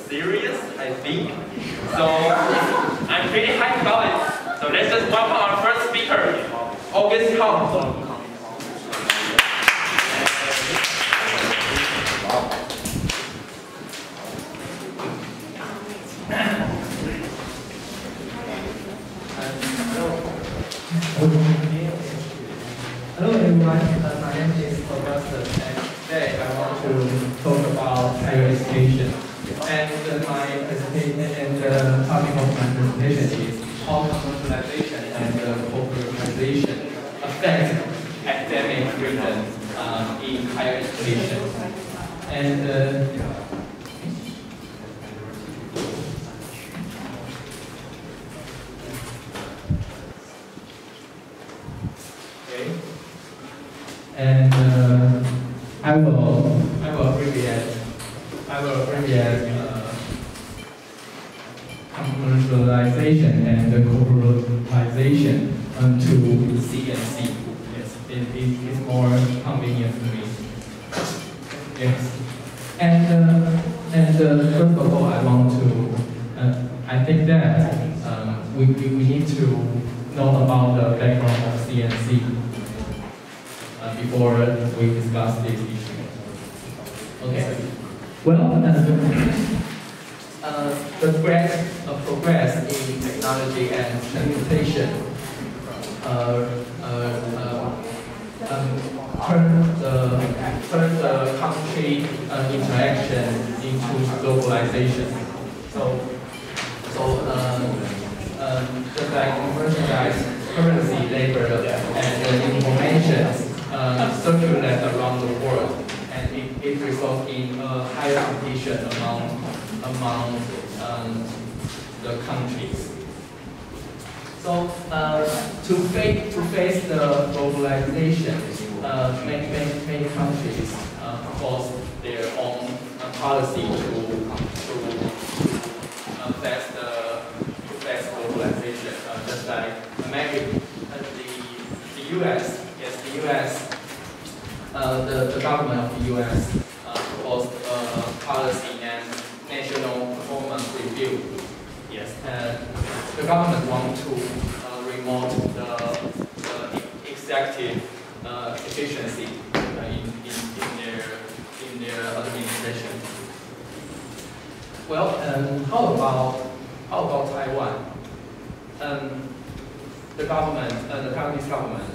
serious, I think. So I'm pretty hyped about it. So let's just welcome our first speaker, Huang. Hello everyone, my name is Augustus, and today I want to talk about higher education. And my presentation and the topic of my presentation is how commercialization and corporatization affect academic freedom in higher education. And I will abbreviate commercialization and corporatization to C&C. Yes, it is more convenient to me. Yes, and first of all, I think that we need to know about the background of C&C. Before we discuss this issue. Okay. Well, the great progress in technology and transportation turned the country interaction into globalization. Just like merchandise, currency, labor, and information circulate around the world, and it results in a higher competition among the countries. So to face the globalization, many countries force their own policy to face globalization. Just like America, the U.S. Yes, the U.S. The government of the U.S. Proposed a policy and national performance review. Yes, the government wants to promote the executive efficiency in their administration. Well, how about Taiwan? The Taiwanese government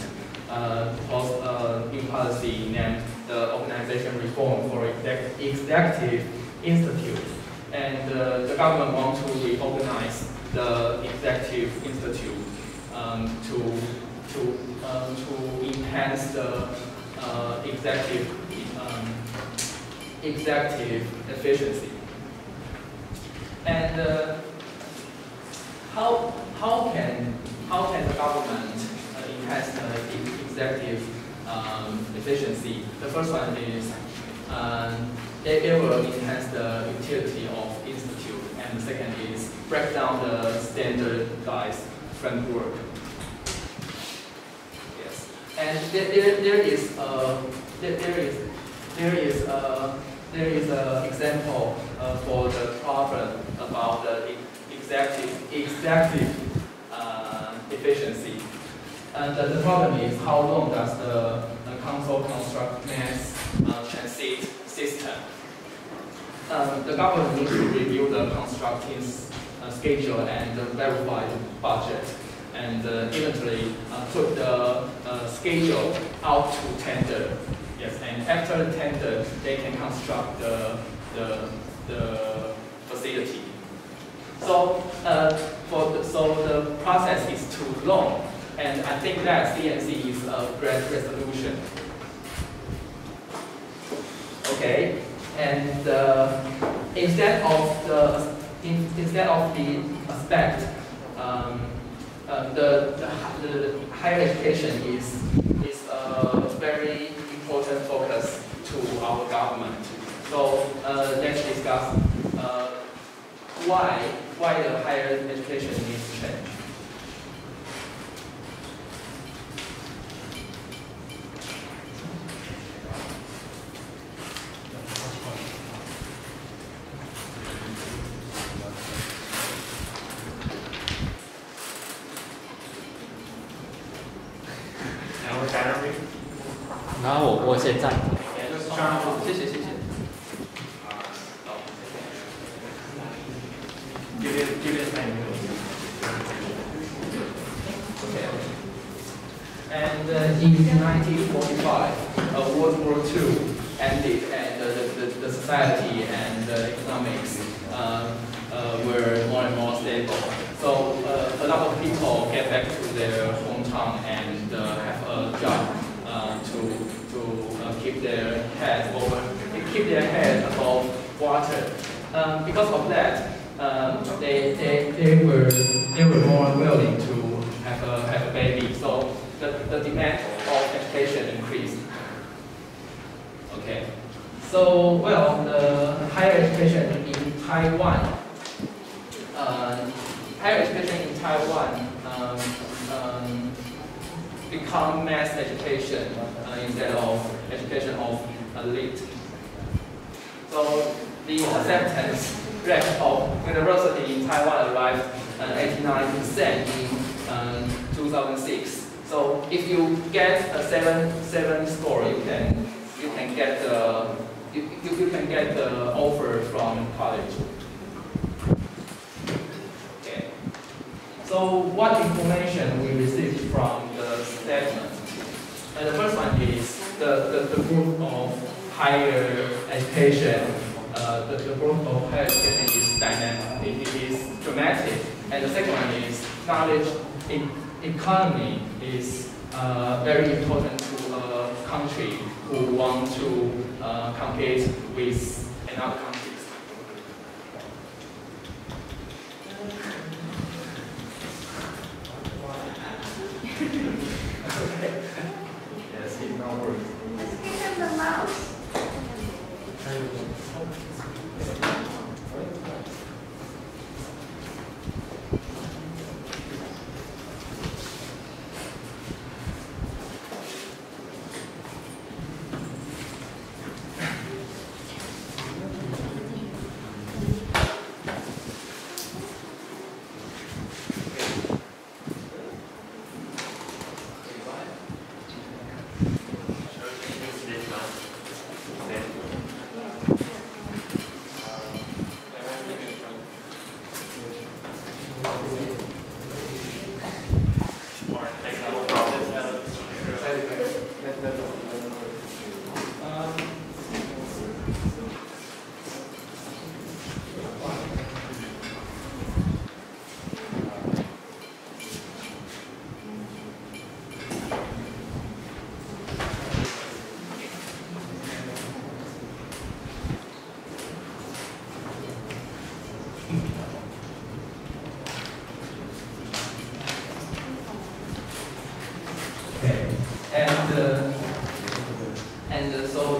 proposed a new policy named the Organization Reform for Executive Institute, and the government wants to reorganize the Executive Institute to enhance the executive efficiency. And how can the government enhance the executive efficiency? The first one is they will enhance the utility of institute, and the second is break down the standardized framework. Yes, and there is an example for the problem about the executive efficiency. And the problem is how long does the council construct mass transit system? The government needs to review the constructing schedule and verify the budget, and eventually put the schedule out to tender. Yes, and after the tender, they can construct the facility. So the process is too long, and I think that C&C is a great resolution. Okay, and instead of the aspect, the higher education is a very important focus to our government. So let's discuss why the higher education needs to change. 我先暂停。谢谢。Give it time. Okay. And in 1945, World War II ended, and the society and economics were more and more stable. So a lot of people get back to their hometown and have a job to keep their head above water. Because of that, they were more willing to have a baby. So the demand of education increased. Okay. So well, the higher education in Taiwan. Higher education in Taiwan become mass education instead of education of elite. So the acceptance rate of university in Taiwan arrived at 89% in 2006. So if you get a 7 score, you can get the offer from college. Okay. So what information we received from the statement? And the first one is the group of higher education. The growth of higher education is dynamic. It is dramatic. And the second one is knowledge economy is very important to a country who want to compete with another countries. Yes, it's not working. Give him the mouse.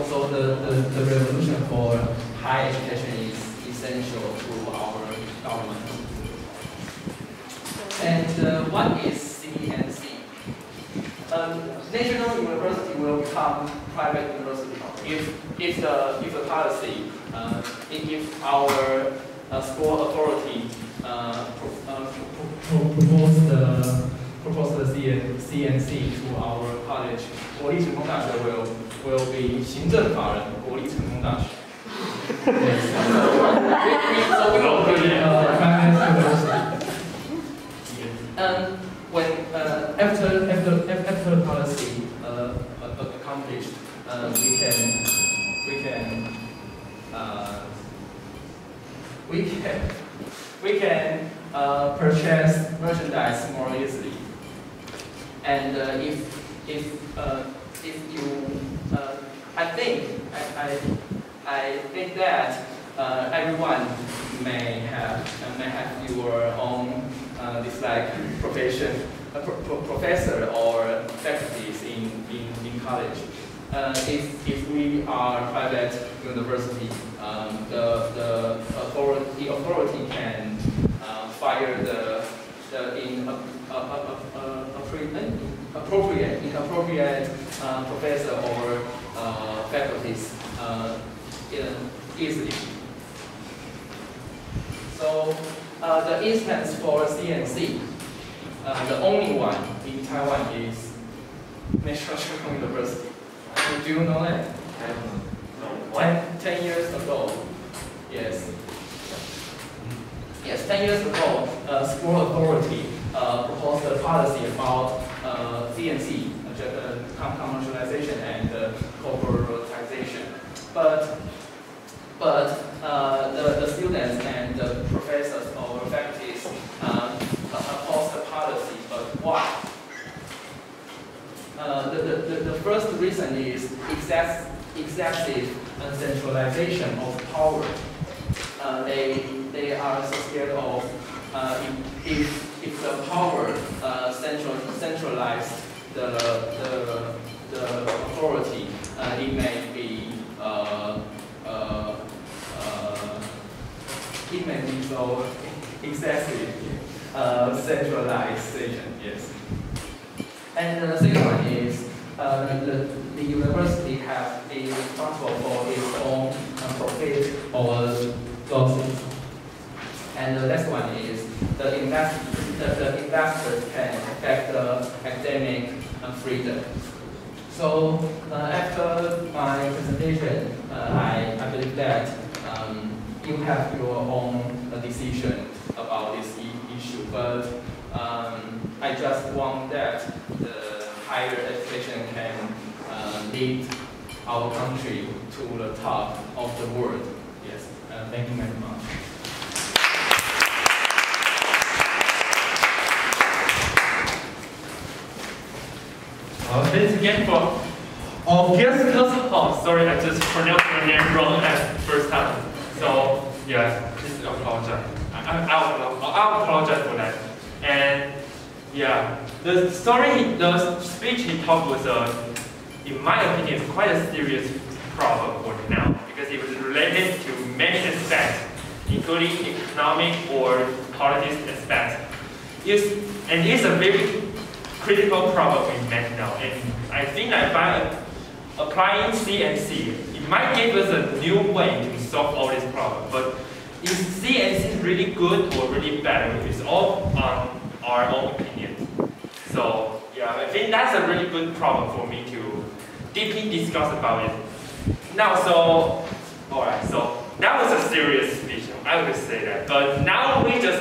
So the revolution for higher education is essential to our government. And what is CNC? National university will become private university if the policy, if our school authority propose the CNC to our college. 国立成功大学 will be 行政法人国立成功大学。Yes. So we will be private university. And when after the policy accomplished, we can purchase merchandise more easily. And if you, I think that everyone may have your own professor or faculties in college. If we are private university, the authority can fire the inappropriate professor or faculties easily. So the instance for CNC, the only one in Taiwan is National University. Do you know that? What? 10 years ago. Yes. Yes, 10 years ago, school authority proposed a policy about CNC, commercialization and corporatization. But the students and the professors or faculties opposed the policy. But why? The first reason is excessive centralization of power. They are so scared of if the power centralized the authority, it may be so excessive centralization. Yes. And the second one is the university is responsible for its own profit or losses. And the next one is the investors can affect the academic freedom. So after my presentation, I believe that you have your own decision about this issue, but I just want that the higher education can lead our country to the top of the world. Yes, thank you very much. Thanks again for Augustus. Oh, sorry, I just pronounced your name wrong at first time. So yeah, please apologize. I'll apologize for that. And yeah, the speech he taught was in my opinion, quite a serious problem for now because it was related to many aspects, including economic or politics aspects. And it's a very critical problem we met now. And I think that by applying CNC, it might give us a new way to solve all these problems. But is CNC really good or really bad? It's all on our own opinion. So yeah, I think that's a really good problem for me to deeply discuss about it. Now, so alright, so that was a serious speech. I would say that. But now we just